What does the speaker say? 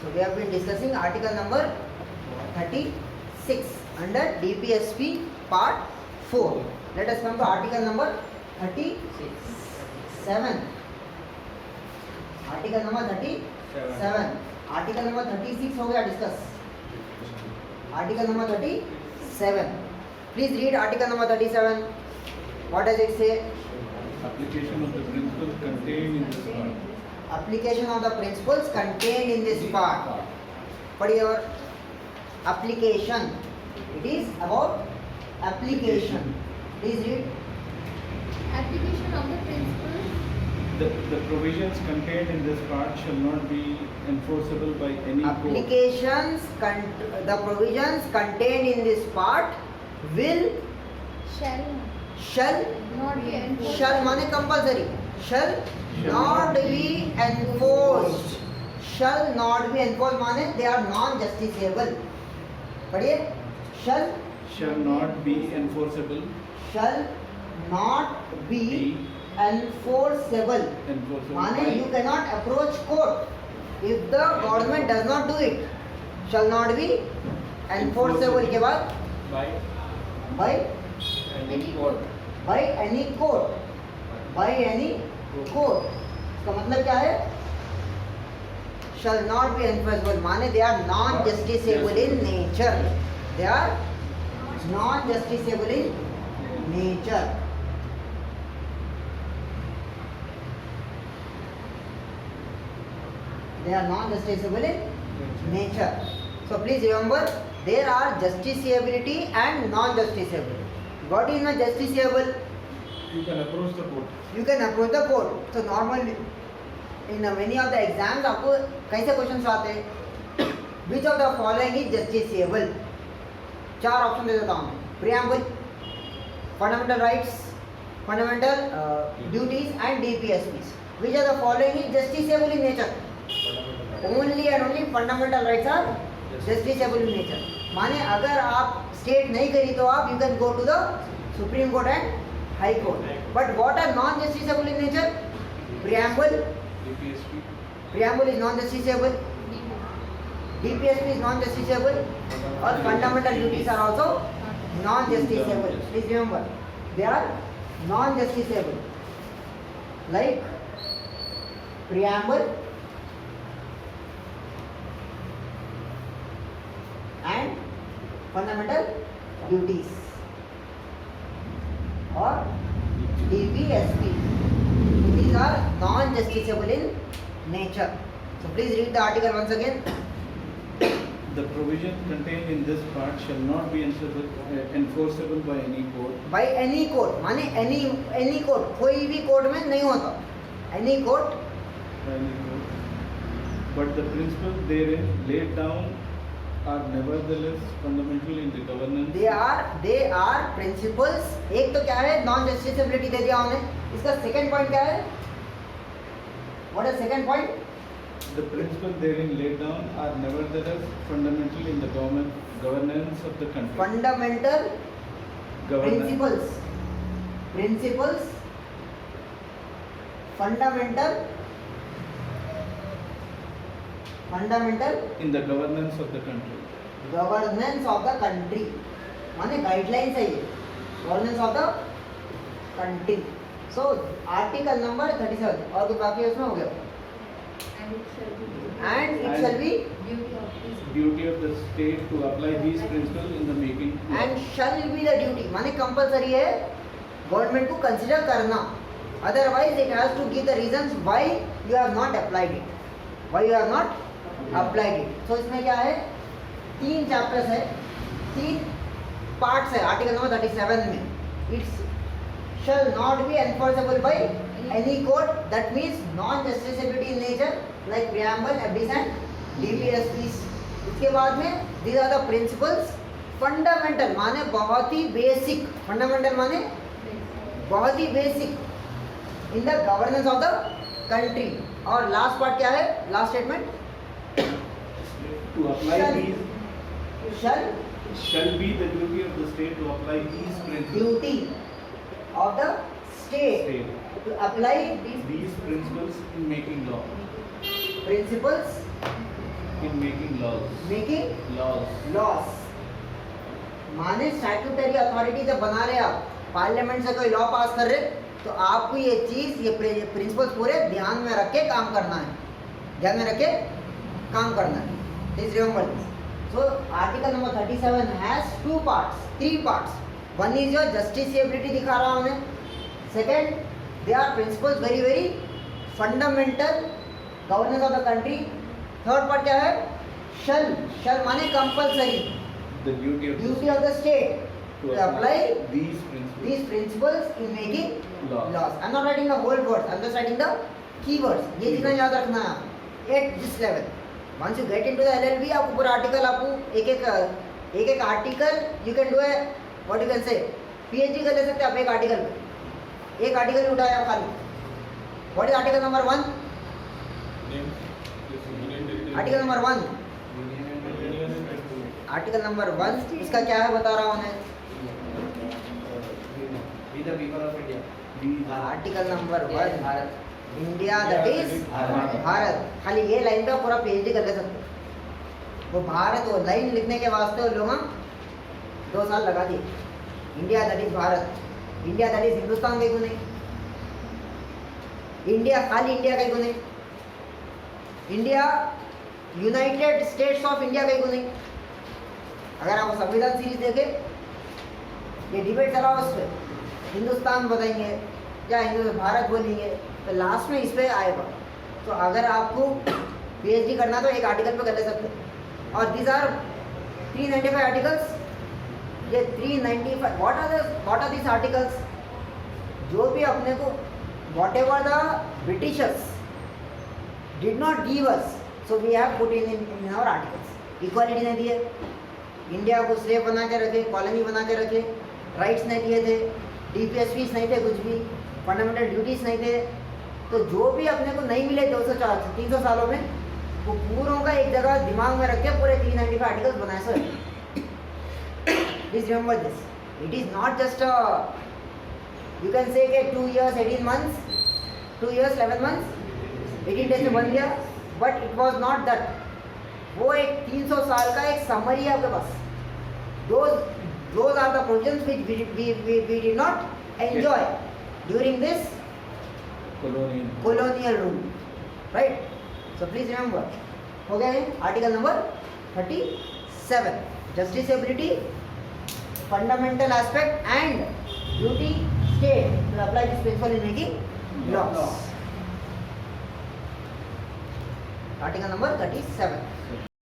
So we have been discussing article number 36 under DPSP part 4. Let us come to article number 37. Article number 37. Article number 36 हो गया discuss. Article number 37. Please read article number 37. What does it say? Application of the principles contained in this part. Application of the principles contained in this part. For your application, it is about application. Please read. Application of the principles. The provisions contained in this part shall not be enforceable by any court. The provisions contained in this part will Shall not be enforced. shall माने compulsory, shall not be enforced. Shall not be enforced माने they are non-justiciable. पढ़िए. Shall not be enforceable. Shall not be enforceable. माने you cannot approach court if the government does not do it. Shall not be enforceable के बाद by Any court. by any court. By any court. इसका मतलब क्या है? Shall not be enforceable माने they are non-justiciable in nature. They are non-justiciable in nature. They are non-justiciable in nature. So please remember, there are justiciability and non-justiciability. What is not justiciable? You can approach the court. You can approach the court. So normally in many of the exams आपको कैसे questions आते हैं? Which of the following is justiciable? चार option दे देता हूँ. Preamble, fundamental rights, fundamental duties and DPSPs. Which of the following is justiciable in nature? Only and only fundamental rights are justiciable in nature. माने अगर आप state नहीं करी तो आप you can go to the Supreme Court and High Court. But what are non-justiciable in nature? Preamble. Preamble is non-justiciable. DPSP is non-justiciable. Or fundamental duties are also non-justiciable. Please remember, they are non-justiciable. Like preamble and fundamental duties or DPSP. These are non-justiciable in nature. So please read the article once again. The provision contained in this part shall not be enforceable by any court. By any court माने any court, कोई भी court में नहीं होता. Any court. By any court. But the principles therein laid down are nevertheless fundamental in the governance. They are principles. एक तो क्या है non-justiciability दे दिया उन्हें. इसका second point क्या है? What is second point? The principles therein laid down are nevertheless fundamental in the governance of the country. Fundamental Governance. principles fundamental In the governance of the country. governance of the country माने guidelines है ये governance of the country. So article number 37 और कुछ बाकी है उसमें हो गया. And it shall be Duty of the state to apply these principles in the making. and shall be the duty माने कंपलसरी है गवर्नमेंट को कंसीडर करना. Otherwise it has to give the reasons why you have not applied it. Why you have not applied it. So इसमें क्या है? 3 chapters है, 3 parts है article number 37 में. It's shall not be enforceable by any court. That means non-justiciability in nature like preamble, FDs and DPSPs. इसके बाद में these are the principles. Fundamental माने बहुत ही basic. Fundamental माने बहुत ही basic in the governance of the country. और last part क्या है? Last statement. To apply these Shall be the duty of the state to apply these principles. duty of the state to apply These principles in making law. principles In making laws. Making Laws. Loss माने statutory authority जब बना रहे आप parliament से कोई law पास कर रहे तो आपको ये चीज ये प्रिंसिपल्स पूरे ध्यान में रख के काम करना है, ध्यान में रख के काम करना है. Please remember this. So article number 37 has two parts, three parts. One is your justiciability दिखा रहा हूं मैं. Second, they are principles very very fundamental governance of the country. Third part क्या है? शल. शल माने compulsory, The duty of duty of the state to apply these principles. these principles in making Laws. laws. I'm not writing the whole words, I'm just writing the keywords. ये जितना याद रखना है at this level. Once you get into the LLB, आपको पूरा article, आपको एक एक article you can do a what you can say PhD कर ले सकते हैं आप एक आर्टिकल पे. एक आर्टिकल ही उठाया खाली. What is article number 1? Article number 1. Article number 1 इसका क्या है बता रहा हूँ मैं. Be the people of India. Article number 1 India that is Bharat. Bharat. खाली ये लाइन पे पूरा PhD कर ले सकते हो. वो भारत वो लाइन लिखने के वास्ते वो लोग 2 साल लगा दिए. India that is Bharat. India that is Hindustan कहीं को नहीं. इंडिया खाली इंडिया कहीं को नहीं. India United states of India कहीं को नहीं. अगर आप संविधान सीरीज देखें ये डिबेट चला उस पर हिंदुस्तान बताएंगे या हिंदू भारत बोलेंगे तो लास्ट में इस पे आएगा. तो अगर आपको PhD करना तो एक आर्टिकल पे कर ले सकते हैं. और दीज आर 395 आर्टिकल्स. ये 395 व्हाट आर दिस आर्टिकल्स? जो भी अपने को whatever the britishers did not give us so we have put in our articles. Equality नहीं दिए, इंडिया को स्लेव बना के रखे, कॉलोनी बना के रखे, राइट्स नहीं दिए थे, DPSPs नहीं थे, कुछ भी फंडामेंटल ड्यूटीज नहीं थे. तो जो भी अपने को नहीं मिले 200-300 सालों में वो पूरों का एक जगह दिमाग में रख के पूरे 395 आर्टिकल्स बनाए. Sir please remember this. It is not just you can say 2 years 18 months, 2 years 11 months, 18 days में बन गया. But it was not that. वो एक 300 साल का एक समरी है आपके पास. those are the provisions which we did not enjoy during this colonial rule, right? So please remember. हो गया है article number 37. Justiciability, fundamental aspect and duty state to apply this principle in making laws. Article number 37.